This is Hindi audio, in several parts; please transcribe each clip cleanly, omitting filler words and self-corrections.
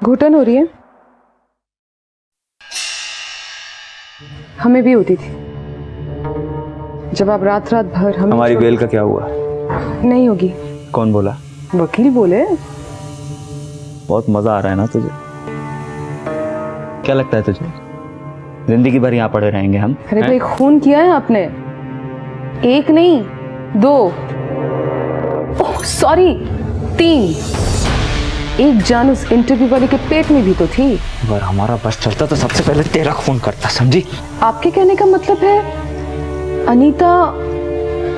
घुटन हो रही है? हमें भी होती थी जब आप रात रात भर हमें। हमारी बेल का क्या हुआ? नहीं होगी। कौन बोला? वकील बोले। बहुत मजा आ रहा है ना तुझे? क्या लगता है तुझे जिंदगी भर यहाँ पड़े रहेंगे हम? अरे भाई, खून किया है आपने, एक नहीं 2, ओह सॉरी 3। एक जान उस इंटरव्यू वाले के पेट में भी तो थी। अगर हमारा बस चलता तो सबसे पहले तेरा खून करता, समझी? आपके कहने का मतलब है अनीता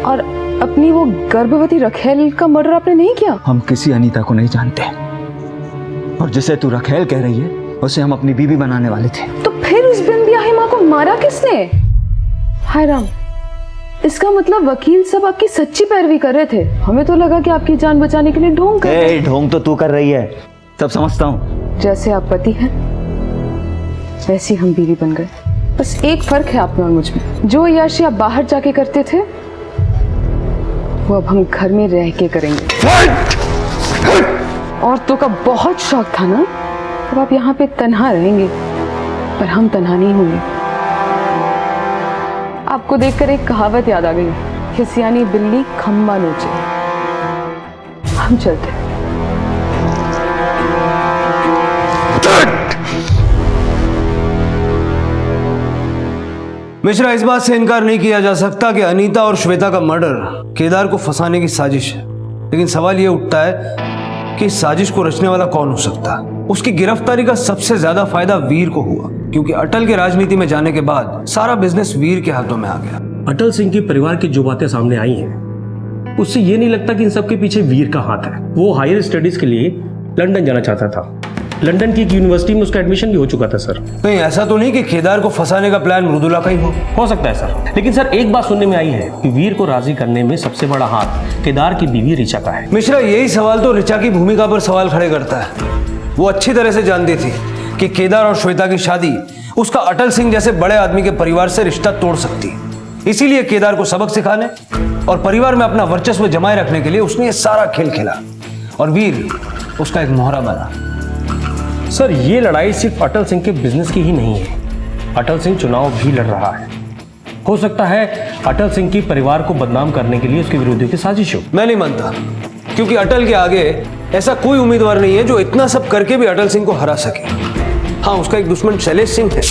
और अपनी वो गर्भवती रखेल का मर्डर आपने नहीं किया? हम किसी अनीता को नहीं जानते, और जिसे तू रखेल कह रही है उसे हम अपनी बीवी बनाने वाले थे। तो फिर उस बिन ब्याही माँ को मारा किसने? हाय राम, इसका मतलब वकील साहब आपकी सच्ची पैरवी कर रहे थे। हमें तो लगा कि आपकी जान बचाने के लिए ढोंग कर रहे हैं। ढोंग तो तू कर रही है, सब समझता हूँ। जैसे आप पति हैं वैसे हम बीवी बन गए। बस एक फर्क है आप में और मुझ में, जो याशी आप बाहर जाके करते थे वो अब हम घर में रह के करेंगे। औरतों का बहुत शौक था ना, अब आप यहाँ पे तन्हा रहेंगे, पर हम तन्हा नहीं होंगे। आपको देखकर एक कहावत याद आ गई, खिसियानी बिल्ली खम्बा नोचे। हम चलते हैं। मिश्रा, इस बात से इनकार नहीं किया जा सकता कि अनीता और श्वेता का मर्डर केदार को फंसाने की साजिश है, लेकिन सवाल यह उठता है कि इस साजिश को रचने वाला कौन हो सकता है। उसकी गिरफ्तारी का सबसे ज्यादा फायदा वीर को हुआ, क्योंकि अटल के राजनीति में जाने के बाद सारा बिजनेस वीर के हाथों में आ गया। अटल सिंह के परिवार की जो बातें सामने आई हैं, उससे ये नहीं लगता कि इन सब के पीछे वीर का हाथ है। वो हायर स्टडीज के लिए लंदन जाना चाहता था। लंदन की एक यूनिवर्सिटी में उसका एडमिशन भी हो चुका था सर। नहीं, ऐसा तो नहीं कि केदार को फंसाने का प्लान मृदुला का ही हो सकता है सर, लेकिन सर एक बात सुनने में आई है कि वीर को राजी करने में सबसे बड़ा हाथ केदार की बीवी ऋचा का है। मिश्रा, यही सवाल तो ऋचा की भूमिका पर सवाल खड़े करता है। वो अच्छी तरह से जानती थी कि केदार और श्वेता की शादी उसका अटल सिंह जैसे बड़े आदमी के परिवार से रिश्ता तोड़ सकती है। इसीलिए केदार को सबक सिखाने और परिवार में अपना वर्चस्व जमाए रखने के लिए उसने ये सारा खेल खेला, और वीर उसका एक मोहरा बना। सर, ये लड़ाई सिर्फ अटल सिंह के बिजनेस की ही नहीं है, अटल सिंह चुनाव भी लड़ रहा है। हो सकता है अटल सिंह की परिवार को बदनाम करने के लिए उसके विरोधियों की साजिश हो। मैं नहीं मानता, क्योंकि अटल के आगे ऐसा कोई उम्मीदवार नहीं है जो इतना सब करके भी अटल सिंह को हरा सके। हाँ, उसका एक दुश्मन शैलेश सिंह है,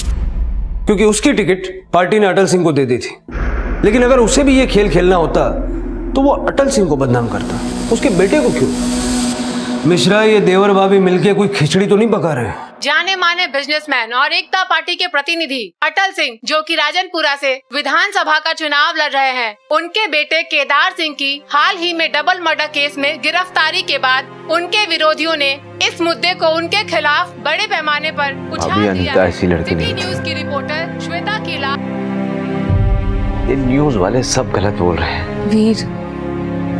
क्योंकि उसकी टिकट पार्टी ने अटल सिंह को दे दी थी। लेकिन अगर उसे भी ये खेल खेलना होता तो वो अटल सिंह को बदनाम करता, उसके बेटे को क्यों? मिश्रा, ये देवर भाभी मिलके कोई खिचड़ी तो नहीं पका रहे? जाने माने बिजनेसमैन और एकता पार्टी के प्रतिनिधि अटल सिंह, जो कि राजनपुरा से विधानसभा का चुनाव लड़ रहे हैं, उनके बेटे केदार सिंह की हाल ही में डबल मर्डर केस में गिरफ्तारी के बाद उनके विरोधियों ने इस मुद्दे को उनके खिलाफ बड़े पैमाने पर उछाल दिया है। सिटी न्यूज की रिपोर्टर श्वेता कीला। ये न्यूज वाले सब गलत बोल रहे हैं। वीर,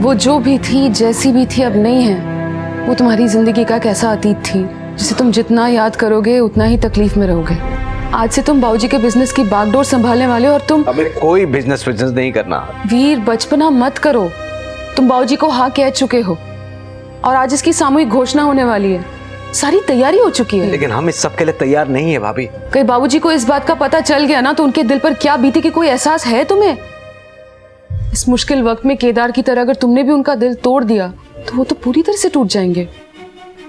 वो जो भी थी, जैसी भी थी, अब नहीं है। वो तुम्हारी जिंदगी का एक ऐसा अतीत थी जिसे तुम जितना याद करोगे उतना ही तकलीफ में रहोगे। आज से तुम बाबूजी के बिजनेस की बागडोर संभालने वाले हो, और तुम हमें कोई बिजनेस नहीं करना। वीर, बचपना मत करो। तुम बाबूजी को हाँ कह चुके हो, और आज इसकी सामूहिक घोषणा होने वाली है। सारी तैयारी हो चुकी है। लेकिन हम इस सब के लिए तैयार नहीं है भाभी। कहीं बाबूजी को इस बात का पता चल गया ना, तो उनके दिल पर क्या बीती कि कोई एहसास है तुम्हें? इस मुश्किल वक्त में केदार की तरह अगर तुमने भी उनका दिल तोड़ दिया तो वो तो पूरी तरह से टूट जाएंगे।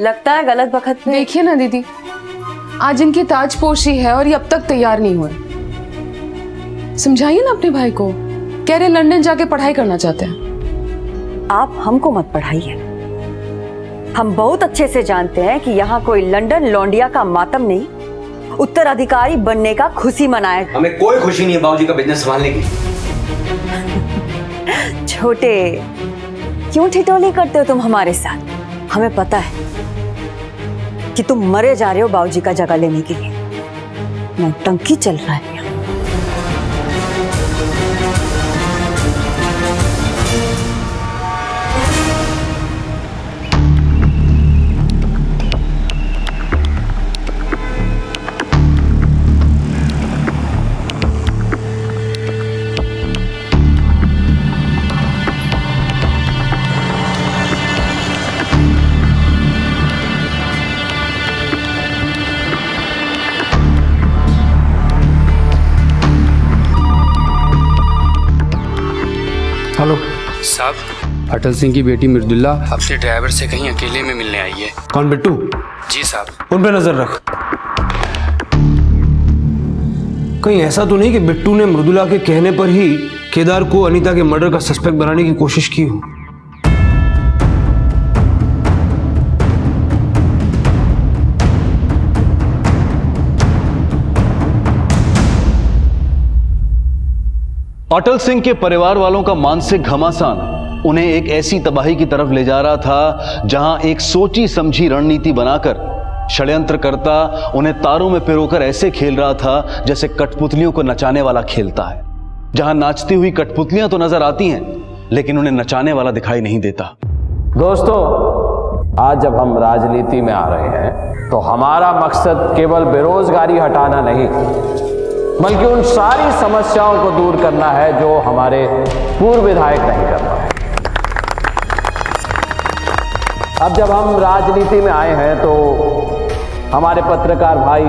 लगता है गलत वक्त में। देखिए ना दीदी, आज इनकी ताजपोशी है और ये अब तक तैयार नहीं हुए। समझाइए ना अपने भाई को, कह रहे लंदन जाके पढ़ाई करना चाहते हैं। आप हमको मत पढ़ाइए, हम बहुत अच्छे से जानते हैं कि यहाँ कोई लंदन लौंडिया का मातम नहीं, उत्तराधिकारी बनने का खुशी मनाए। हमें कोई खुशी नहीं है बाबूजी का बिजनेस संभालने की। छोटे, क्यों ठिठोली करते हो तुम हमारे साथ? हमें पता है कि तुम मरे जा रहे हो बाबूजी का जगह लेने के लिए। नौटंकी चल रहा है। हेलो साहब, अटल सिंह की बेटी मृदुला अपने ड्राइवर से कहीं अकेले में मिलने आई है। कौन, बिट्टू? जी साहब। उन पे नजर रख। कहीं ऐसा तो नहीं कि बिट्टू ने मृदुला के कहने पर ही केदार को अनीता के मर्डर का सस्पेक्ट बनाने की कोशिश की हो? अटल सिंह के परिवार वालों का मानसिक घमासान उन्हें एक ऐसी तबाही की तरफ ले जा रहा था जहां एक सोची समझी रणनीति बनाकर षड्यंत्रकर्ता उन्हें तारों में पिरोकर ऐसे खेल रहा था जैसे कठपुतलियों को नचाने वाला खेलता है, जहां नाचती हुई कठपुतलियां तो नजर आती हैं लेकिन उन्हें नचाने वाला दिखाई नहीं देता। दोस्तों, आज जब हम राजनीति में आ रहे हैं तो हमारा मकसद केवल बेरोजगारी हटाना नहीं बल्कि उन सारी समस्याओं को दूर करना है जो हमारे पूर्व विधायक नहीं कर पाए। अब जब हम राजनीति में आए हैं तो हमारे पत्रकार भाई,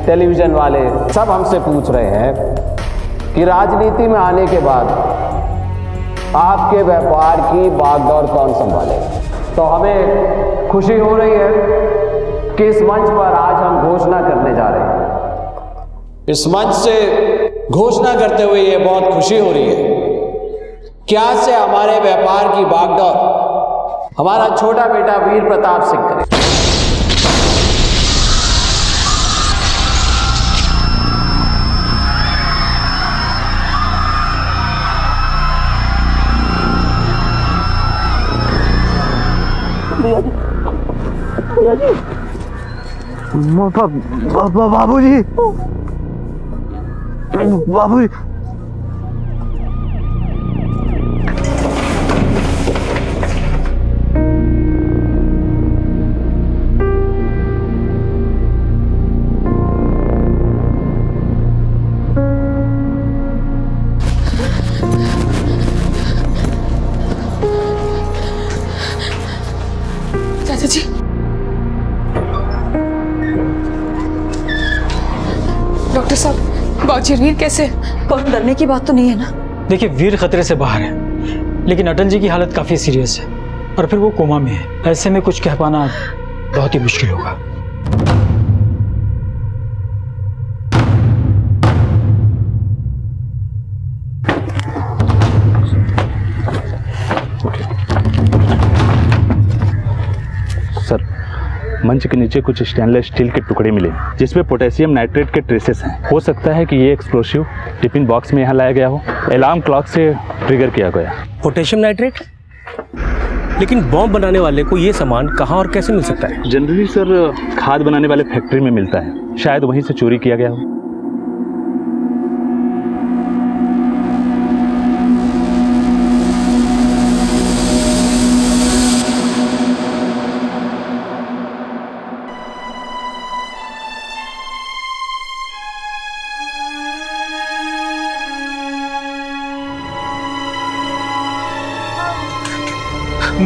टेलीविजन वाले सब हमसे पूछ रहे हैं कि राजनीति में आने के बाद आपके व्यापार की बागडोर कौन संभालेगा। तो हमें खुशी हो रही है कि इस मंच पर आज हम घोषणा करने जा रहे हैं। इस मंच से घोषणा करते हुए ये बहुत खुशी हो रही है कि आज से हमारे व्यापार की बागडोर हमारा छोटा बेटा वीर प्रताप सिंह करे। बाबूजी, बाबूजी, चाचा जी, डॉक्टर साहब, बाबूजी वीर कैसे? बहुत डरने की बात तो नहीं है ना? देखिए, वीर खतरे से बाहर है लेकिन अटल जी की हालत काफी सीरियस है और फिर वो कोमा में है। ऐसे में कुछ कह पाना बहुत ही मुश्किल होगा। सर, मंच के नीचे कुछ स्टेनलेस स्टील के टुकड़े मिले जिसमें पोटेशियम नाइट्रेट के ट्रेसेस हैं। हो सकता है कि ये एक्सप्लोसिव टिफिन बॉक्स में यहाँ लाया गया हो, अलार्म क्लॉक से ट्रिगर किया गया। Potassium nitrate? लेकिन बॉम्ब बनाने वाले को ये सामान कहाँ और कैसे मिल सकता है? जनरली सर, खाद बनाने वाले फैक्ट्री में मिलता है, शायद वहीं से चोरी किया गया हो।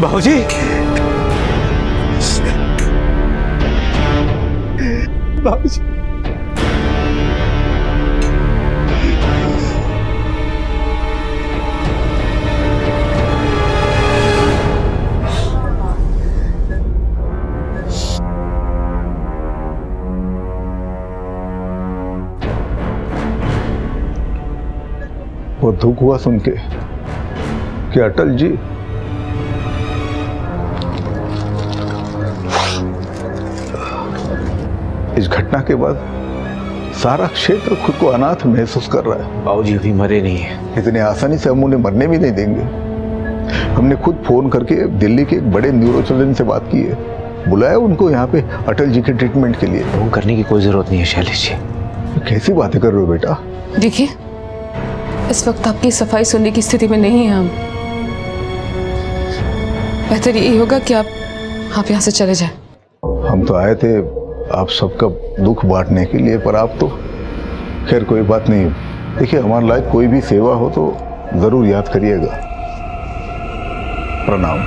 बाबूजी, बाबूजी, वो दुख हुआ सुन के कि अटल जी इस घटना के बाद सारा क्षेत्र खुद को अनाथ महसूस कर रहा है। बाबूजी अभी मरे नहीं है। इतनी आसानी से हम उन्हें मरने भी नहीं देंगे। हमने खुद फोन करके दिल्ली के एक बड़े न्यूरोसर्जन से बात की है, बुलाया उनको यहाँ पे अटल जी के ट्रीटमेंट के लिए। फोन करने की कोई जरूरत नहीं है शैलेश जी। कैसी बातें कर रहे हो बेटा? देखिए, इस वक्त आपकी सफाई सुनने की स्थिति में नहीं है हम। बेहतर यही होगा कि आप यहाँ से चले जाएं। हम तो आए थे आप सबका दुख बांटने के लिए, पर आप तो खैर कोई बात नहीं। देखिए, हमारे लायक कोई भी सेवा हो तो जरूर याद करिएगा। प्रणाम।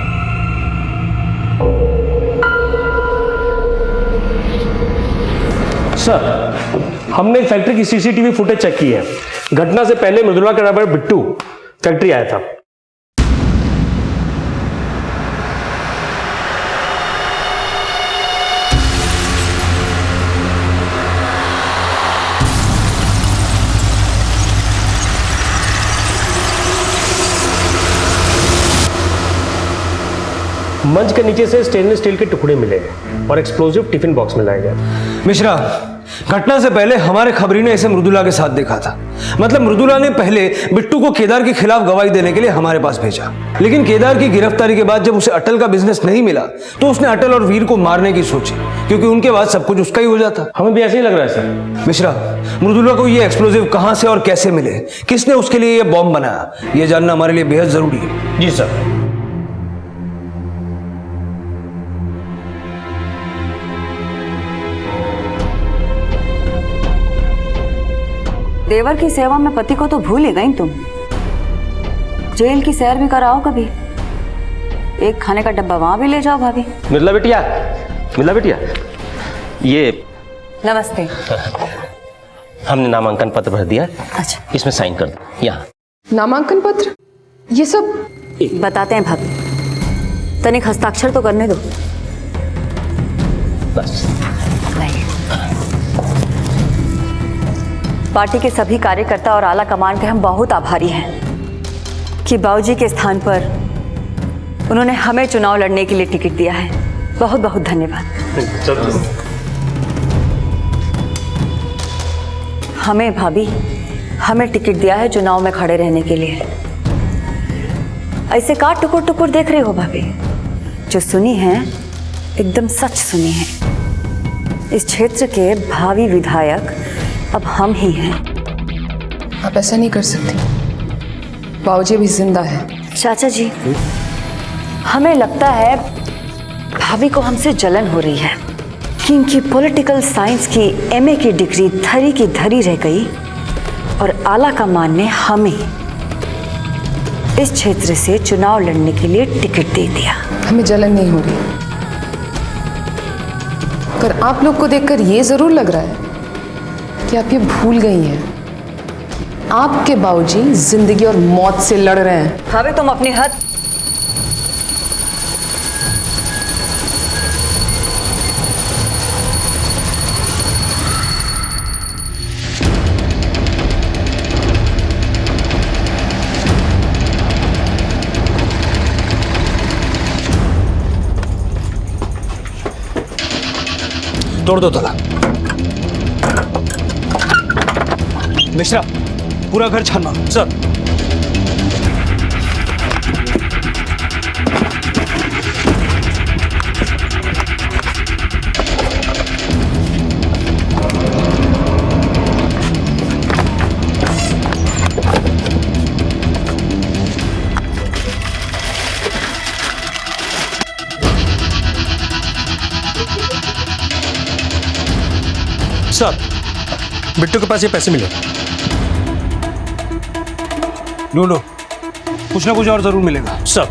सर, हमने फैक्ट्री की सीसीटीवी फुटेज चेक की है। घटना से पहले मृदुला का ड्राइवर बिट्टू फैक्ट्री आया था। मंच के नीचे से स्टेनलेस स्टील के टुकड़े मिले हैं और एक्सप्लोजिव टिफिन बॉक्स में लाया गया। मिश्रा, घटना से पहले हमारे खबरी ने इसे मृदुला के साथ देखा था। मतलब मृदुला ने पहले बिट्टू को केदार के खिलाफ गवाही देने के लिए हमारे पास भेजा, लेकिन केदार की गिरफ्तारी के बाद जब उसे अटल का बिजनेस नहीं मिला तो उसने अटल और वीर को मारने की सोची, क्योंकि उनके बाद सब कुछ उसका ही हो जाता। हमें भी ऐसे ही लग रहा है सर। मिश्रा, मृदुला को ये एक्सप्लोजिव कहां से और कैसे मिले, किसने उसके लिए ये बॉम्ब बनाया, ये जानना हमारे लिए बेहद जरूरी है। जी सर। देवर की सेवा में पति को तो भूल ही गई तुम। जेल की सैर भी कराओ कभी, एक खाने का डब्बा वहां भी ले जाओ भाभी। मिर्ला बिटिया, मिर्ला बिटिया, ये नमस्ते। हमने नामांकन पत्र भर दिया। अच्छा, इसमें साइन कर दो यहाँ। नामांकन पत्र, ये सब बताते हैं भाभी, तनिक हस्ताक्षर तो करने दो। बस। पार्टी के सभी कार्यकर्ता और आला कमान के हम बहुत आभारी हैं कि बाबूजी के स्थान पर उन्होंने हमें चुनाव लड़ने के लिए टिकट दिया है। बहुत बहुत धन्यवाद। हमें भाभी, हमें टिकट दिया है चुनाव में खड़े रहने के लिए। ऐसे का टुकुर टुकुर देख रहे हो भाभी? जो सुनी है एकदम सच सुनी है। इस क्षेत्र के भावी विधायक अब हम ही हैं। आप ऐसा नहीं कर सकती, बाबूजी भी जिंदा है। चाचा जी, हमें लगता है भाभी को हमसे जलन हो रही है कि इनकी पॉलिटिकल साइंस की एमए की डिग्री धरी की धरी रह गई और आला कमान ने हमें इस क्षेत्र से चुनाव लड़ने के लिए टिकट दे दिया। हमें जलन नहीं हो रही, पर आप लोग को देखकर ये जरूर लग रहा है कि आप ये भूल गई हैं, आपके बाबूजी जिंदगी और मौत से लड़ रहे हैं। भाभी तुम अपनी हद। तोड़ दो ताला। मिश्रा, पूरा घर छानना। सर। सर, बिट्टू के पास ये पैसे मिले। ढूंढो, कुछ ना कुछ और जरूर मिलेगा। सर।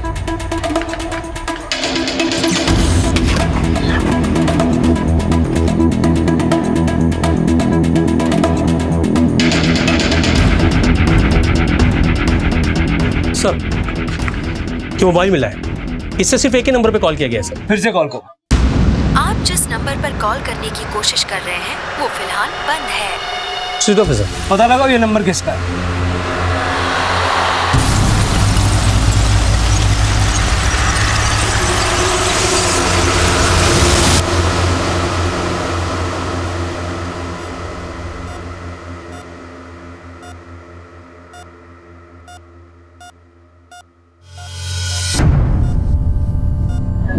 सर, जो मोबाइल मिला है इससे सिर्फ एक ही नंबर पे कॉल किया गया है सर। फिर से कॉल करो। आप जिस नंबर पर कॉल करने की कोशिश कर रहे हैं वो फिलहाल बंद है। स्विच ऑफ है सर। पता लगाओ ये नंबर किसका है।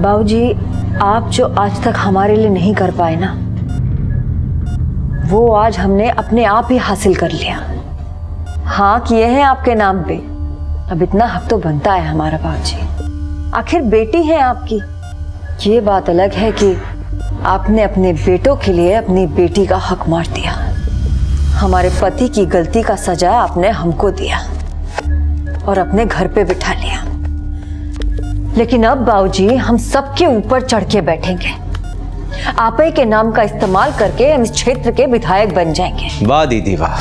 बाबूजी, आप जो आज तक हमारे लिए नहीं कर पाए ना, वो आज हमने अपने आप ही हासिल कर लिया। हाँ किए हैं आपके नाम पे, अब इतना हक तो बनता है हमारा बाबूजी। आखिर बेटी है आपकी। ये बात अलग है कि आपने अपने बेटों के लिए अपनी बेटी का हक मार दिया। हमारे पति की गलती का सजा आपने हमको दिया और अपने घर पे बिठा लिया। लेकिन अब बाबूजी हम सबके ऊपर चढ़ के बैठेंगे। आप ही के नाम का इस्तेमाल करके हम इस क्षेत्र के विधायक बन जाएंगे। वाह दीदी वाह,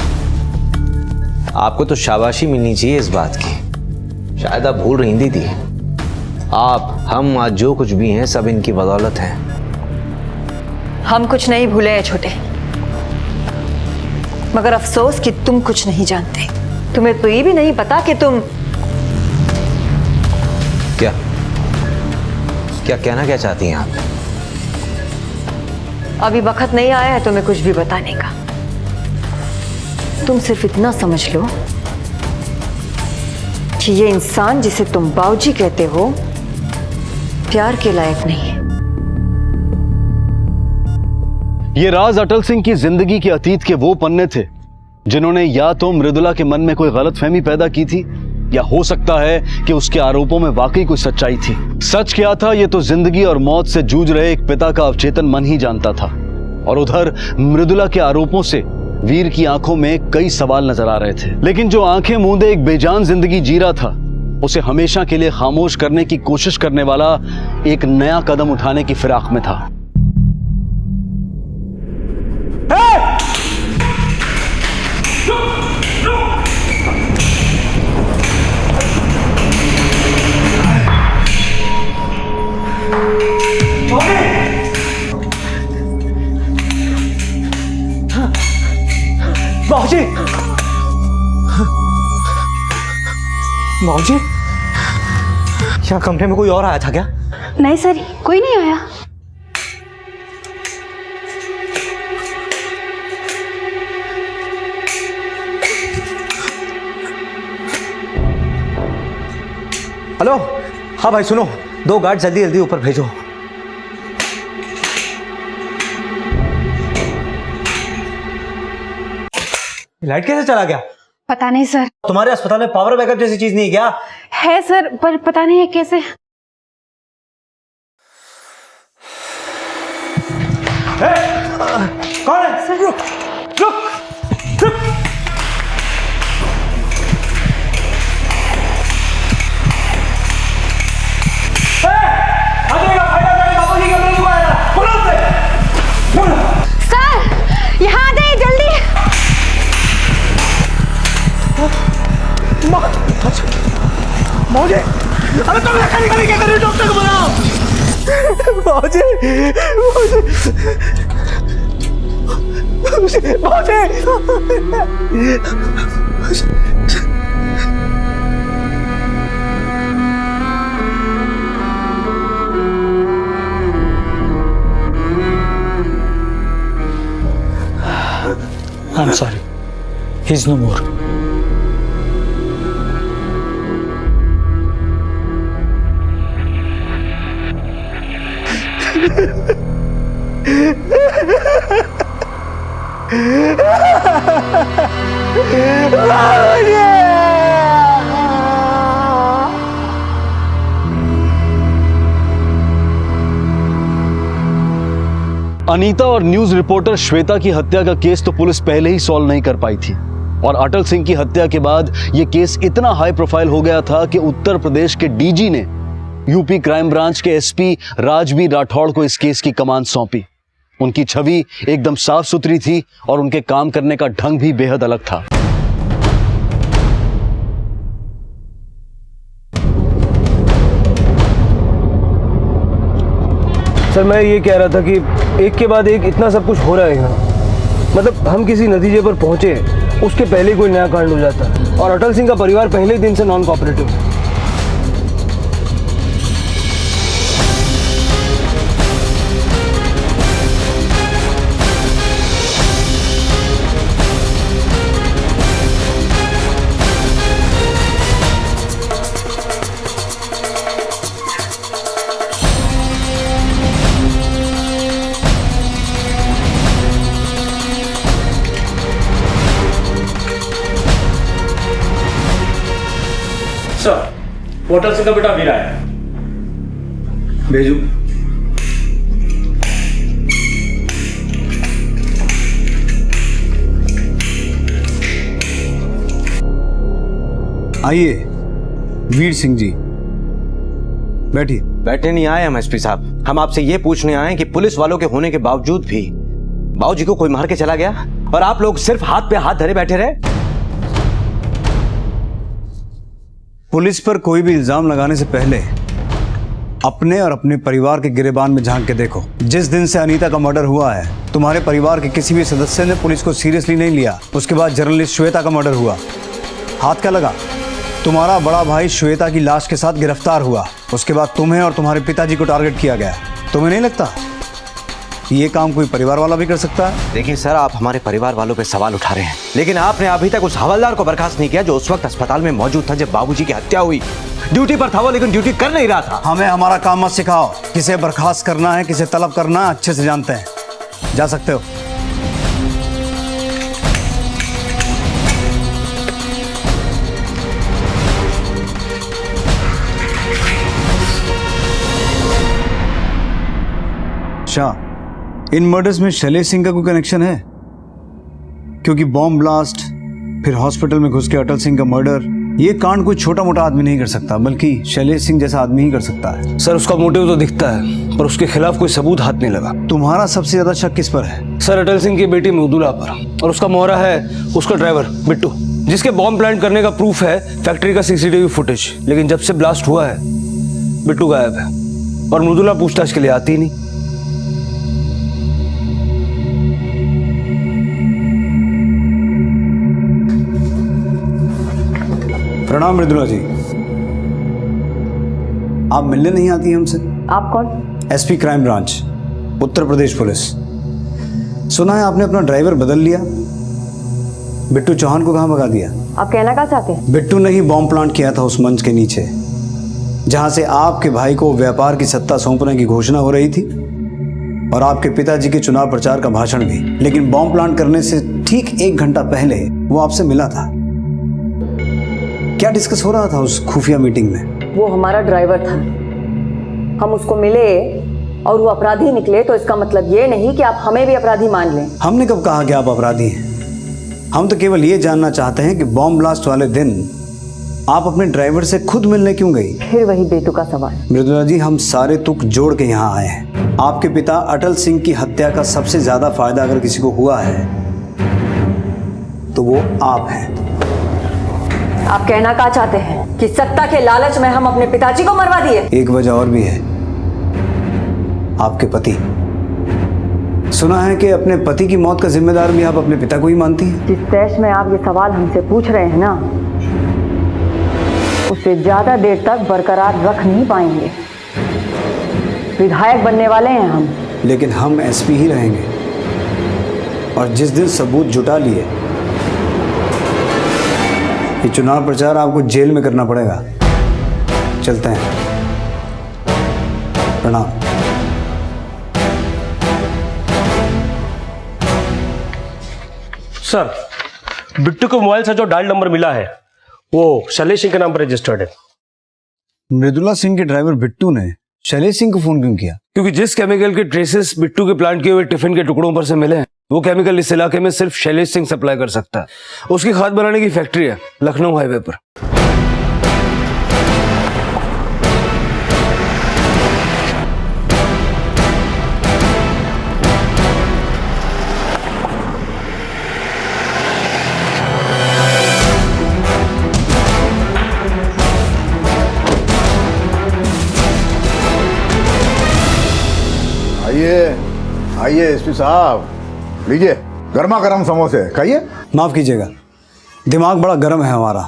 आपको तो शाबाशी मिलनी चाहिए इस बात की। शायद आप भूल रही दीदी, आप हम आज जो कुछ भी हैं सब इनकी बदौलत है। हम कुछ नहीं भूले हैं छोटे, मगर अफसोस कि तुम कुछ नहीं जानते। तुम्हें तो ये भी नहीं पता कि तुम क्या क्या कहना क्या चाहती हैं आप? अभी वक्त नहीं आया है तुम्हें कुछ भी बताने का। तुम सिर्फ इतना समझ लो कि ये इंसान जिसे तुम बाबूजी कहते हो प्यार के लायक नहीं है। ये राज अटल सिंह की जिंदगी के अतीत के वो पन्ने थे जिन्होंने या तो मृदुला के मन में कोई गलतफहमी पैदा की थी, या हो सकता है कि उसके आरोपों में वाकई कोई सच्चाई थी। सच क्या था ये तो जिंदगी और मौत से जूझ रहे एक पिता का अवचेतन मन ही जानता था। और उधर मृदुला के आरोपों से वीर की आंखों में कई सवाल नजर आ रहे थे, लेकिन जो आंखें मूंदे एक बेजान जिंदगी जी रहा था उसे हमेशा के लिए खामोश करने की कोशिश करने वाला एक नया कदम उठाने की फिराक में था। बाबूजी, बाबूजी, यहाँ कमरे में कोई और आया था क्या? नहीं सर, कोई नहीं आया। हेलो, हाँ भाई सुनो, 2 गार्ड जल्दी जल्दी ऊपर भेजो। लाइट कैसे चला गया? पता नहीं सर। तुम्हारे अस्पताल में पावर बैकअप जैसी चीज नहीं है क्या? है सर, पर पता नहीं है कैसे। कौन है? सर, रुक रुक रुक। सर यहाँ आ जाइए जल्दी। मौजे, अरे तुम क्या कर रहे हो? डॉक्टर को बुलाओ। मौजे, मौजे, I'm sorry. He's no more. Anita और न्यूज रिपोर्टर श्वेता की हत्या का केस तो पुलिस पहले ही सॉल्व नहीं कर पाई थी, और अटल सिंह की हत्या के बाद यह केस इतना हाई प्रोफाइल हो गया था कि उत्तर प्रदेश के डीजी ने यूपी क्राइम ब्रांच के एसपी राजबीर राठौड़ को इस केस की कमान सौंपी। उनकी छवि एकदम साफ सुथरी थी और उनके काम करने का ढंग भी बेहद अलग था। सर मैं ये कह रहा था कि एक के बाद एक इतना सब कुछ हो रहा है यहाँ, मतलब हम किसी नतीजे पर पहुंचे उसके पहले कोई नया कांड हो जाता है, और अटल सिंह का परिवार पहले ही दिन से नॉन कोऑपरेटिव है। सर, अटल सिंह का बेटा वीरा है। भेजू। आइए वीर सिंह जी, बैठिए। बैठे नहीं आए हम एसपी साहब, हम आपसे ये पूछने आए कि पुलिस वालों के होने के बावजूद भी बाबूजी को कोई मार के चला गया और आप लोग सिर्फ हाथ पे हाथ धरे बैठे रहे। पुलिस पर कोई भी इल्जाम लगाने से पहले अपने और अपने परिवार के गिरेबान में झांक के देखो। जिस दिन से अनीता का मर्डर हुआ है, तुम्हारे परिवार के किसी भी सदस्य ने पुलिस को सीरियसली नहीं लिया। उसके बाद जर्नलिस्ट श्वेता का मर्डर हुआ, हाथ क्या लगा? तुम्हारा बड़ा भाई श्वेता की लाश के साथ गिरफ्तार हुआ, उसके बाद तुम्हें और तुम्हारे पिताजी को टारगेट किया गया। तुम्हें नहीं लगता ये काम कोई परिवार वाला भी कर सकता है? देखिए सर, आप हमारे परिवार वालों पे सवाल उठा रहे हैं, लेकिन आपने अभी तक उस हवलदार को बर्खास्त नहीं किया जो उस वक्त अस्पताल में मौजूद था जब बाबूजी की हत्या हुई। ड्यूटी पर था वो, लेकिन ड्यूटी कर नहीं रहा था। हमें हमारा काम मत सिखाओ। किसे बर्खास्त करना है, किसे तलब करना है, अच्छे से जानते हैं। जा सकते हो। शाह, इन मर्डर्स में शैलेश सिंह का कोई कनेक्शन है? क्योंकि बॉम्ब ब्लास्ट, फिर हॉस्पिटल में घुस के अटल सिंह का मर्डर, ये कांड कोई छोटा मोटा आदमी नहीं कर सकता, बल्कि शैलेश सिंह जैसा आदमी ही कर सकता है। सर, उसका मोटिव तो दिखता है, पर उसके खिलाफ कोई सबूत हाथ नहीं लगा। तुम्हारा सबसे ज्यादा शक किस पर है? सर, अटल सिंह की बेटी मृदुला पर, और उसका मोहरा है उसका ड्राइवर बिट्टू, जिसके बॉम्ब प्लांट करने का प्रूफ है फैक्ट्री का सीसीटीवी फुटेज। लेकिन जब से ब्लास्ट हुआ है बिट्टू गायब है, और मृदुला पूछताछ के लिए आती ही नहीं। प्रणाम मृदुला जी। आप मिलने नहीं आती हमसे? आप कौन? SP crime branch, Uttar Pradesh police. सुना है आपने अपना ड्राइवर बदल लिया, बिट्टू चौहान को कहाँ भगा दिया? आप कहना क्या चाहते हैं? बिट्टू ने ही बॉम्ब प्लांट किया था उस मंच के नीचे, जहां से आपके भाई को व्यापार की सत्ता सौंपने की घोषणा हो रही थी, और आपके पिताजी के चुनाव प्रचार का भाषण भी। लेकिन बॉम्ब प्लांट करने से ठीक 1 घंटा पहले वो आपसे मिला था। क्या डिस्कस हो रहा था उस खुफिया मीटिंग में? वो हमारा ड्राइवर था, हम उसको मिले और वो अपराधी निकले, तो इसका मतलब ये नहीं कि आप हमें भी अपराधी मान लें। हमने कब कहा कि आप अपराधी हैं? हम तो केवल ये जानना चाहते हैं कि बॉम्ब ब्लास्ट वाले दिन आप अपने ड्राइवर से खुद मिलने क्यों गई? फिर वही बेतुका सवाल। मृदुला जी, हम सारे तुक जोड़ के यहाँ आए हैं। आपके पिता अटल सिंह की हत्या का सबसे ज्यादा फायदा अगर किसी को हुआ है तो वो आप हैं। आप कहना क्या चाहते हैं कि सत्ता के लालच में हम अपने पिताजी को मरवा दिए? एक वजह और भी है, आपके पति। सुना है कि अपने पति की मौत का जिम्मेदार भी आप अपने पिता को ही मानती हैं। जिस तैश में आप ये सवाल हमसे पूछ रहे हैं ना, उसे ज्यादा देर तक बरकरार रख नहीं पाएंगे। विधायक बनने वाले हैं हम। लेकिन हम एसपी ही रहेंगे, और जिस दिन सबूत जुटा लिए, ये चुनाव प्रचार आपको जेल में करना पड़ेगा। चलते हैं। प्रणाम। सर, बिट्टू के मोबाइल से जो डायल नंबर मिला है वो शैलेश सिंह के नाम पर रजिस्टर्ड है। मृदुला सिंह के ड्राइवर बिट्टू ने शैलेश सिंह को फोन क्यों किया? क्योंकि जिस केमिकल के ट्रेसेस बिट्टू के प्लांट किए हुए टिफिन के टुकड़ों पर से मिले हैं, वो केमिकल इस इलाके में सिर्फ शैलेश सिंह सप्लाई कर सकता है। उसकी खाद बनाने की फैक्ट्री है लखनऊ हाईवे पर। आइए एसपी साहब, लीजिए गर्मा गर्म समोसे खाइए। माफ कीजिएगा, दिमाग बड़ा गर्म है हमारा।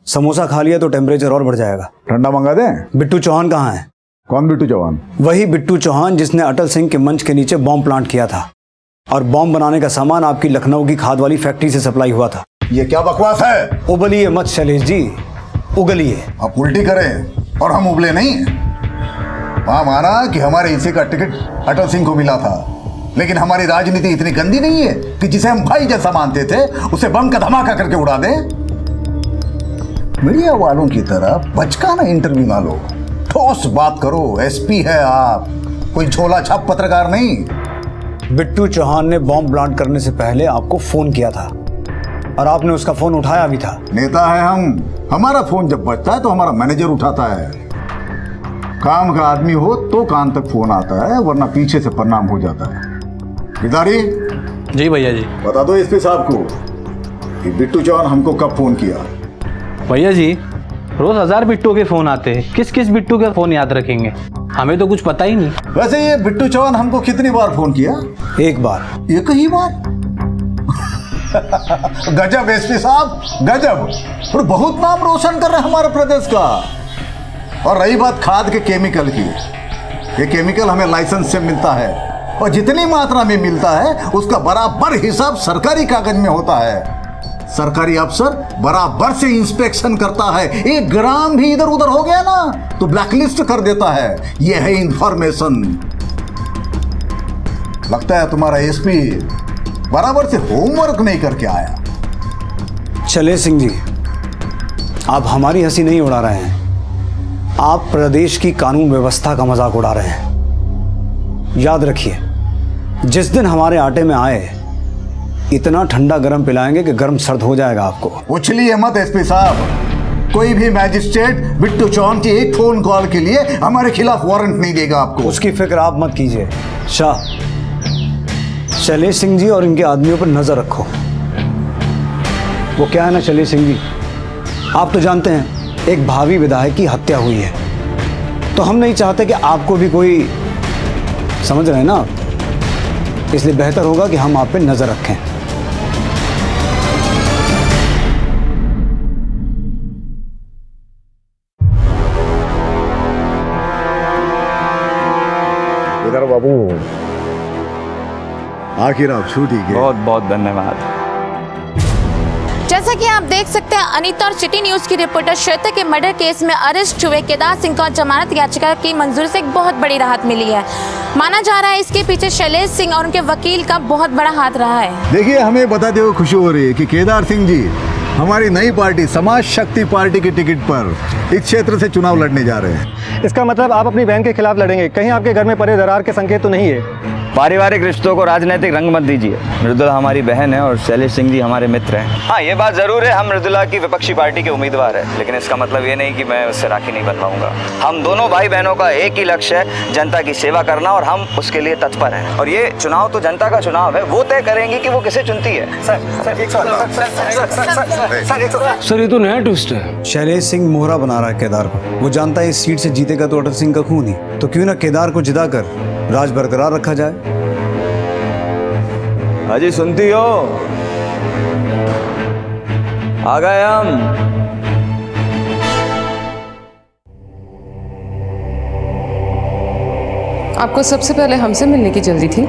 समोसा खा लिया तो टेम्परेचर और बढ़ जाएगा। ठंडा मंगा दें? बिट्टू चौहान कहाँ है? कौन बिट्टू चौहान? वही बिट्टू चौहान जिसने अटल सिंह के मंच के नीचे बॉम्ब प्लांट किया था, और बॉम्ब बनाने का सामान आपकी लखनऊ की खाद वाली फैक्ट्री से सप्लाई हुआ था। ये क्या बकवास है? उबलिए मत शैलेश जी, उगलिए। आप उल्टी करें और हम उबले नहीं। वहां माना कि हमारे हिस्से का टिकट अटल सिंह को मिला था, लेकिन हमारी राजनीति इतनी गंदी नहीं है कि जिसे हम भाई जैसा मानते थे उसे बम का धमाका करके उड़ा दें। मीडिया वालों की तरह बचकाना इंटरव्यू ना लो, ठोस बात करो। एसपी है आप, कोई झोला छाप पत्रकार नहीं। बिट्टू चौहान ने बॉम्ब प्लांट करने से पहले आपको फोन किया था, और आपने उसका फोन उठाया भी था। नेता है हम, हमारा फोन जब बजता है तो हमारा मैनेजर उठाता है। काम का आदमी हो तो कान तक फोन आता है, वरना पीछे से प्रणाम हो जाता है। गिरधारी जी भैया जी, बता दो एसपी साहब को कि बिट्टू चौहान हमको कब फोन किया। भैया जी, रोज 1000 बिट्टू के फोन आते हैं, किस किस बिट्टू का फोन याद रखेंगे? हमें तो कुछ पता ही नहीं। वैसे ये बिट्टू चौहान हमको कितनी बार फोन किया? एक बार। एक ही बार? गजब एसपी साहब, गजब। और बहुत नाम रोशन कर रहे हैं हमारे प्रदेश का। और रही बात खाद के केमिकल की, ये केमिकल हमें लाइसेंस से मिलता है और जितनी मात्रा में मिलता है उसका बराबर हिसाब सरकारी कागज में होता है। सरकारी अफसर बराबर से इंस्पेक्शन करता है। 1 ग्राम भी इधर उधर हो गया ना तो ब्लैकलिस्ट कर देता है। यह है इंफॉर्मेशन। लगता है तुम्हारा एसपी बराबर से होमवर्क नहीं करके आया। चले सिंह जी, आप हमारी हंसी नहीं उड़ा रहे हैं, आप प्रदेश की कानून व्यवस्था का मजाक उड़ा रहे हैं। याद रखिए, जिस दिन हमारे आटे में आए इतना ठंडा गरम पिलाएंगे कि गरम सर्द हो जाएगा आपको। उछलिए मत एसपी साहब। कोई भी मैजिस्ट्रेट बिट्टू चौहान की एक फोन कॉल के लिए हमारे खिलाफ वारंट नहीं देगा आपको। उसकी फिक्र आप मत कीजिए। शाह, शैलेश सिंह जी और इनके आदमियों पर नजर रखो। वो क्या है ना शैलेश सिंह जी, आप तो जानते हैं एक भावी विधायक की हत्या हुई है, तो हम नहीं चाहते कि आपको भी कोई, समझ रहे हैं ना, इसलिए बेहतर होगा कि हम आप पे नजर रखें। इधर बाबू, आखिर आप छूट ही गए। बहुत बहुत धन्यवाद। जैसा कि आप देख सकते हैं, अनीता और सिटी न्यूज की रिपोर्टर श्वेता के मर्डर केस में अरेस्ट हुए केदार सिंह को जमानत याचिका की मंजूरी से एक बहुत बड़ी राहत मिली है। माना जा रहा है इसके पीछे शैलेश सिंह और उनके वकील का बहुत बड़ा हाथ रहा है। देखिए, हमें बताते हुए खुशी हो रही है कि केदार सिंह जी हमारी नई पार्टी समाज शक्ति पार्टी के टिकट पर इस क्षेत्र से चुनाव लड़ने जा रहे हैं। इसका मतलब आप अपनी बहन के खिलाफ लड़ेंगे। कहीं आपके घर में पड़े दरार के संकेत तो नहीं है? पारिवारिक रिश्तों को राजनीतिक रंग मत दीजिए। मृदुला हमारी बहन है और शैलेश सिंह जी हमारे मित्र हैं। हाँ, ये बात जरूर है, हम मृदुला की विपक्षी पार्टी के उम्मीदवार है, लेकिन इसका मतलब ये नहीं कि मैं उससे राखी नहीं बन पाऊंगा। हम दोनों भाई बहनों का एक ही लक्ष्य है, जनता की सेवा करना, और हम उसके लिए तत्पर हैं। और ये चुनाव तो जनता का चुनाव है, वो तय करेंगे कि वो किसे चुनती है। सर, ये तो नया ट्विस्ट है। शैलेश सिंह मोहरा बना रहा है केदार को। वो जानता है इस सीट से जीतेगा तो अटल सिंह का खून ही, तो क्यों ना केदार को जिताकर राज बरकरार रखा जाए। हाजी, सुनती हो? आ गए हम। आपको सबसे पहले हमसे मिलने की जल्दी थी?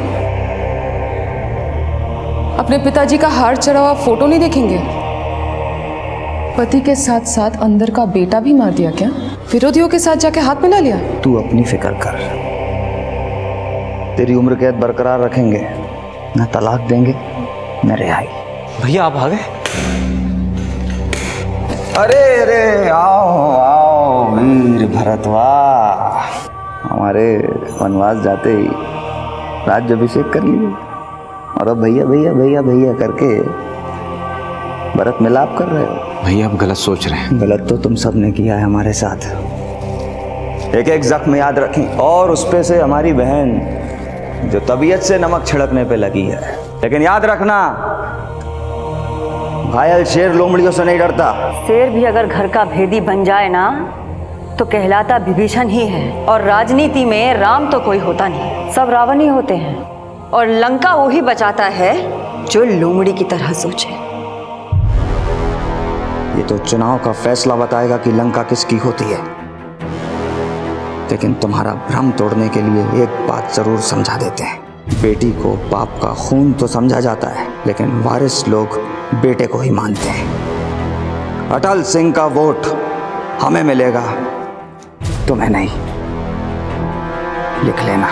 अपने पिताजी का हार चढ़ा हुआ फोटो नहीं देखेंगे? पति के साथ साथ अंदर का बेटा भी मार दिया क्या? विरोधियों के साथ जाके हाथ मिला लिया? तू अपनी फिक्र कर, तेरी उम्र कैद बरकरार रखेंगे, न तलाक देंगे न रिहाई। भैया आप आ गए? अरे अरे, आओ आओ वीर भरतवा। हमारे वनवास जाते ही राज्याभिषेक कर लिए और अब भैया भैया भैया भैया करके भरत मिलाप कर रहे हो। भैया आप गलत सोच रहे हैं। गलत तो तुम सब ने किया है हमारे साथ। एक एक जख्म याद रखें, और उस पे से हमारी बहन जो तबीयत से नमक छिड़कने पे लगी है। लेकिन याद रखना, घायल शेर लोमड़ियों से नहीं डरता। शेर भी अगर घर का भेदी बन जाए ना तो कहलाता विभीषण ही है। और राजनीति में राम तो कोई होता नहीं, सब रावण ही होते हैं। और लंका वो ही बचाता है जो लोमड़ी की तरह सोचे। ये तो चुनाव का फैसला बताएगा कि लंका किसकी होती है, लेकिन तुम्हारा भ्रम तोड़ने के लिए एक बात जरूर समझा देते हैं। बेटी को बाप का खून तो समझा जाता है, लेकिन वारिस लोग बेटे को ही मानते हैं। अटल सिंह का वोट हमें मिलेगा, तुम्हें नहीं। लिख लेना।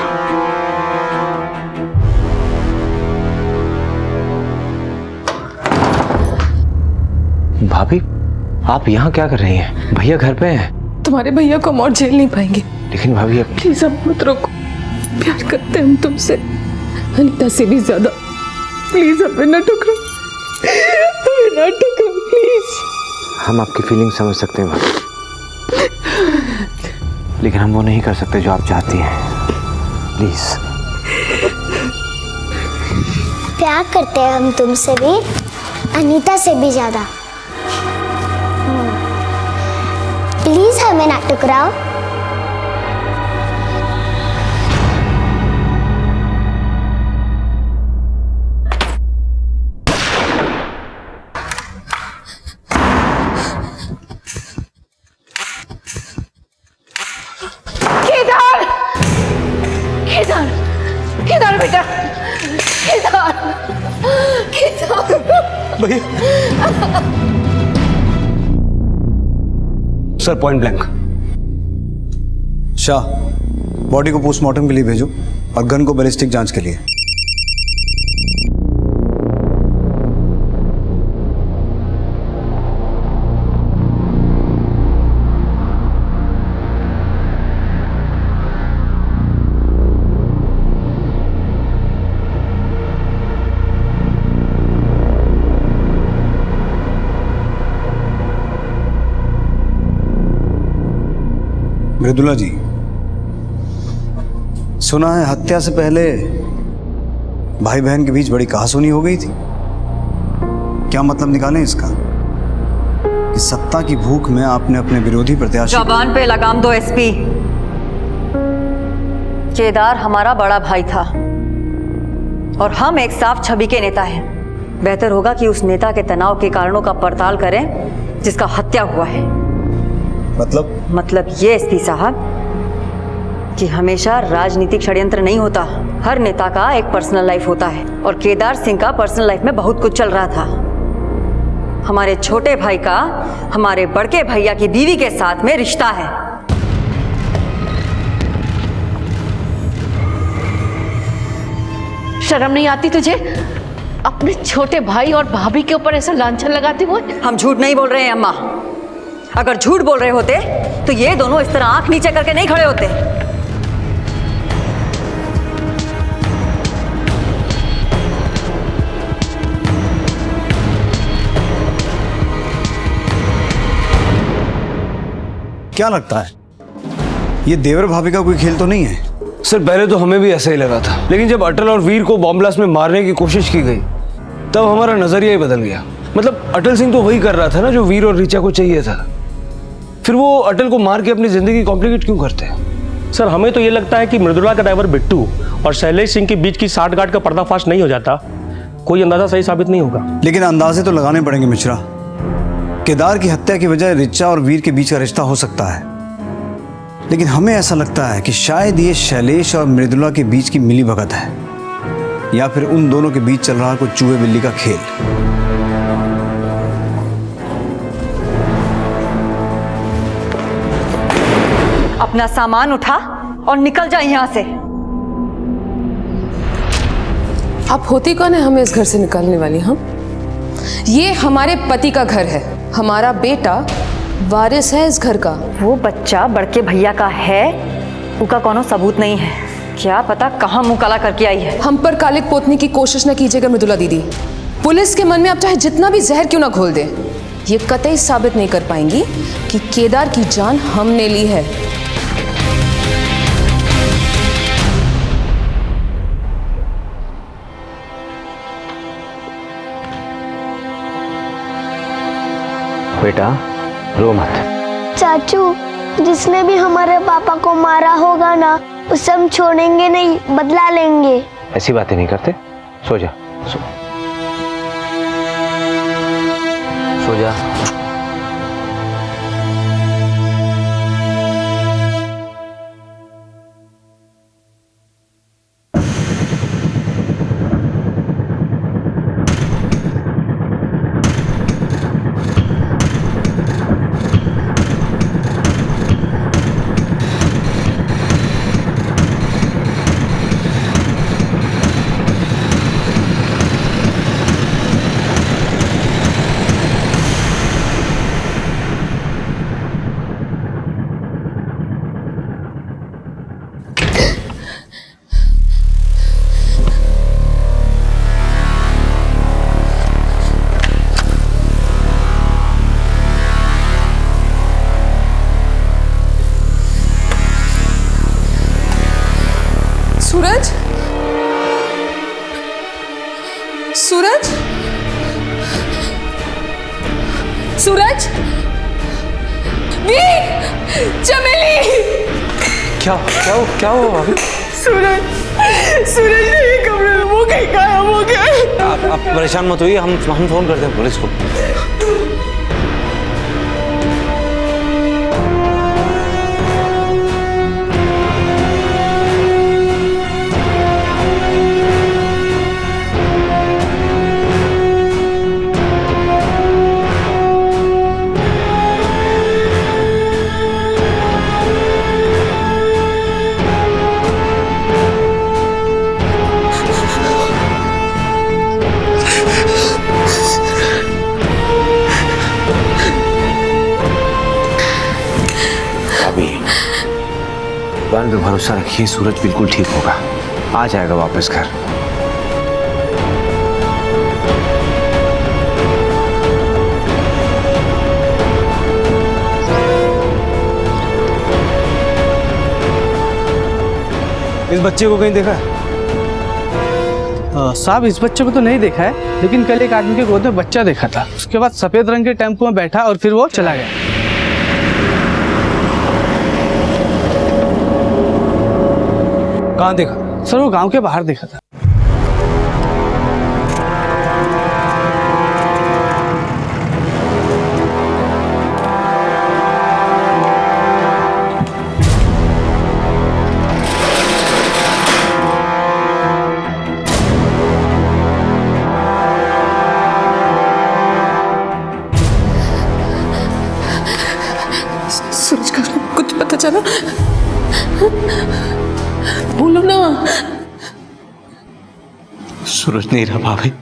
भाभी, आप यहाँ क्या कर रही हैं? भैया घर पे हैं। तुम्हारे भैया को हम और झेल नहीं पाएंगे। लेकिन भाभी अब प्लीज अब मत रोको, प्यार करते हैं हम तुमसे, अनीता से भी ज्यादा। प्लीज हमें न ठुकराओ, हमें न ठुकराओ प्लीज। हम आपकी फीलिंग समझ सकते हैं भाभी, लेकिन हम वो नहीं कर सकते जो आप चाहती हैं। प्लीज। प्यार करते हैं हम तुमसे भी, अनीता से भी ज्यादा। प्लीज हमें ना टुकराओ। केदार, केदार बेटा, Kedar, Kedar. Sir point blank. Shah, body को पोस्टमार्टम के लिए भेजो और गन को बैलिस्टिक जांच के लिए। मृदुला जी, सुना है हत्या से पहले भाई बहन के बीच बड़ी कहासुनी हो गई थी। क्या मतलब निकालें इसका कि सत्ता की भूख में आपने अपने विरोधी प्रत्याशी। जबान पे लगाम दो एसपी। केदार हमारा बड़ा भाई था और हम एक साफ छवि के नेता हैं। बेहतर होगा कि उस नेता के तनाव के कारणों का पड़ताल करें जिसका हत्या हुआ है। मतलब ये एसपी साहब कि हमेशा राजनीतिक षड्यंत्र नहीं होता। हर नेता का एक पर्सनल लाइफ होता है और केदार सिंह का पर्सनल लाइफ में बहुत कुछ चल रहा था। हमारे छोटे भाई का हमारे बड़के भैया की बीवी के साथ में रिश्ता है। शर्म नहीं आती तुझे अपने छोटे भाई और भाभी के ऊपर ऐसा लांछन लगाते हुए? हम झूठ नहीं बोल रहे हैं अम्मा। अगर झूठ बोल रहे होते तो ये दोनों इस तरह आंख नीचे करके नहीं खड़े होते। क्या लगता है ये देवर भाभी का कोई खेल तो नहीं है? सर पहले तो हमें भी ऐसा ही लगा था, लेकिन जब अटल और वीर को बॉम्ब ब्लास्ट में मारने की कोशिश की गई तब हमारा नजरिया ही बदल गया। मतलब अटल सिंह तो वही कर रहा था ना जो वीर और ऋचा को चाहिए था। फिर वो अटल को मार के अपनी जिंदगी कॉम्प्लिकेट क्यों करते हैं? सर हमें तो ये लगता है कि मृदुला का ड्राइवर बिट्टू और शैलेश सिंह के बीच की साठगांठ का पर्दाफाश नहीं हो जाता, कोई अंदाजा सही साबित नहीं होगा। लेकिन अंदाजे तो लगाने पड़ेंगे मिश्रा। केदार की हत्या की वजह ऋचा और वीर के बीच का रिश्ता हो सकता है, लेकिन हमें ऐसा लगता है कि शायद ये शैलेश और मृदुला के बीच की मिली भगत है, या फिर उन दोनों के बीच चल रहा कोई चूहे बिल्ली का खेल। अपना सामान उठा और निकल जा यहाँ से। आप होती कौन है हमें इस घर से निकालने वाली? हम ये हमारे पति का घर है, हमारा बेटा वारिस है इस घर का। वो बच्चा बड़के भैया का है, उसका कोनो सबूत नहीं है। क्या पता कहाँ मुंह काला करके आई है। हम पर कालिक पोतने की कोशिश न कीजिएगा मृदुला दीदी। पुलिस के मन में आप चाहे जितना भी जहर क्यों ना घोल दे, ये कतई साबित नहीं कर पाएंगी कि केदार की जान हमने ली है। बेटा रो मत। चाचू, जिसने भी हमारे पापा को मारा होगा ना, उसे हम छोड़ेंगे नहीं, बदला लेंगे। ऐसी बातें नहीं करते, सो जा, सो जा। सूरज, सूरज, सूरज, वीर, चमेली। क्या हुआ भाभी? सूरज ने ये कमरे में वो कहीं गायब हो गया। आप परेशान मत होइए, हम फोन करते हैं पुलिस को। भगवान पे भरोसा रखिए, सूरज बिल्कुल ठीक होगा, आ जाएगा वापस घर। इस बच्चे को कहीं देखा है? साहब इस बच्चे को तो नहीं देखा है, लेकिन कल एक आदमी के गोद में बच्चा देखा था। उसके बाद सफेद रंग के टेम्पो में बैठा और फिर वो चला गया। कहाँ देखा? सर वो गांव के बाहर देखा था। सूरज का कुछ पता चला? बोलो ना। सूरज नहीं रहा भाभी।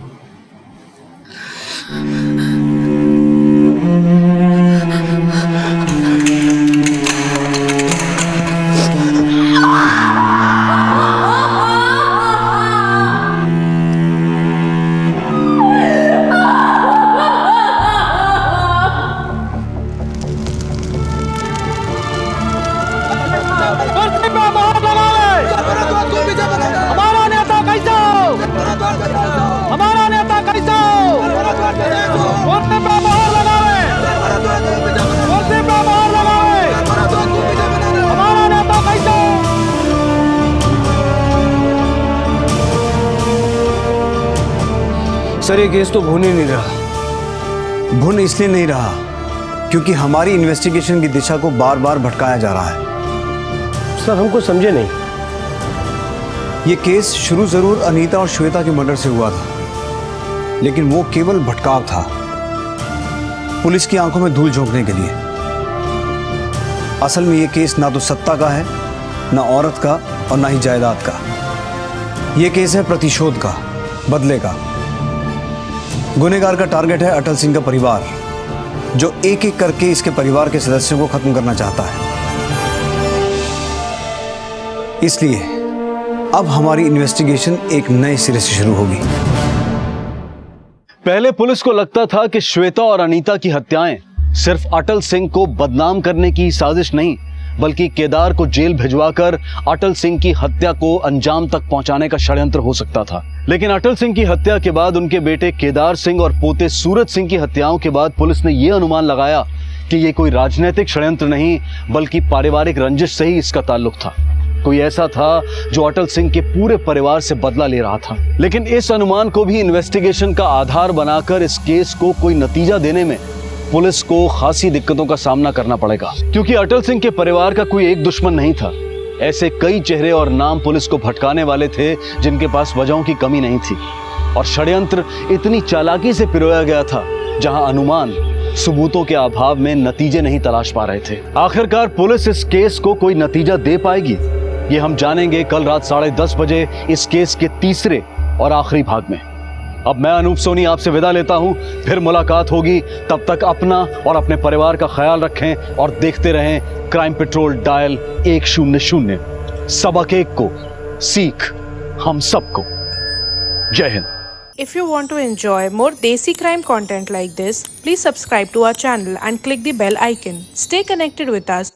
हमारा नेता कैसा हो? हमारा नेता कैसा हो? बोलते पे मोहर लगावे, बोलते पे मोहर लगावे। हमारा नेता कैसा हो? सर ये केस तो भून ही नहीं रहा। भुन इसलिए नहीं रहा क्योंकि हमारी इन्वेस्टिगेशन की दिशा को बार बार भटकाया जा रहा है। सर हमको समझे नहीं। ये केस शुरू जरूर अनीता और श्वेता के मर्डर से हुआ था, लेकिन वो केवल भटकाव था, पुलिस की आंखों में धूल झोंकने के लिए। असल में ये केस ना तो सत्ता का है, ना औरत का और ना ही जायदाद का। ये केस है प्रतिशोध का, बदले का। गुनहगार का टारगेट है अटल सिंह का परिवार, जो एक एक करके इसके परिवार के सदस्यों को खत्म करना चाहता है। इसलिए अब हमारी इन्वेस्टिगेशन एक नए सिरे से शुरू होगी। पहले पुलिस को लगता था कि श्वेता और अनीता की हत्याएं सिर्फ अटल सिंह को बदनाम करने की साजिश नहीं, बल्कि केदार को जेल भिजवाकर अटल सिंह की हत्या को अंजाम तक पहुंचाने का षड्यंत्र हो सकता था। लेकिन अटल सिंह की हत्या के बाद उनके बेटे केदार सिंह और पोते सूरज सिंह की हत्याओं के बाद पुलिस ने यह अनुमान लगाया कि यह कोई राजनीतिक षड्यंत्र नहीं, बल्कि पारिवारिक रंजिश से ही इसका ताल्लुक था। कोई ऐसा था जो अटल सिंह के पूरे परिवार से बदला ले रहा था। लेकिन इस अनुमान को भी इन्वेस्टिगेशन का आधार बनाकर इस केस को कोई नतीजा देने में पुलिस को खासी दिक्कतों का सामना करना पड़ेगा, क्योंकि अटल सिंह के परिवार का कोई एक दुश्मन नहीं था। ऐसे कई चेहरे और नाम पुलिस को भटकाने वाले थे जिनके पास वजहों की कमी नहीं थी, और षड्यंत्र इतनी चालाकी से पिरोया गया था जहां अनुमान सबूतों के अभाव में नतीजे नहीं तलाश पा रहे थे। आखिरकार पुलिस इस केस को कोई नतीजा दे पाएगी, ये हम जानेंगे कल रात 10:30 बजे इस केस के तीसरे और आखिरी भाग में। अब मैं अनूप सोनी आपसे विदा लेता हूं, फिर मुलाकात होगी। तब तक अपना और अपने परिवार का ख्याल रखें और देखते रहें क्राइम पेट्रोल डायल 100। सबक एक को, सीख हम सबको। जय Hind. If you want to enjoy more Desi crime content like this, please subscribe to our channel and click the bell icon. Stay connected with us.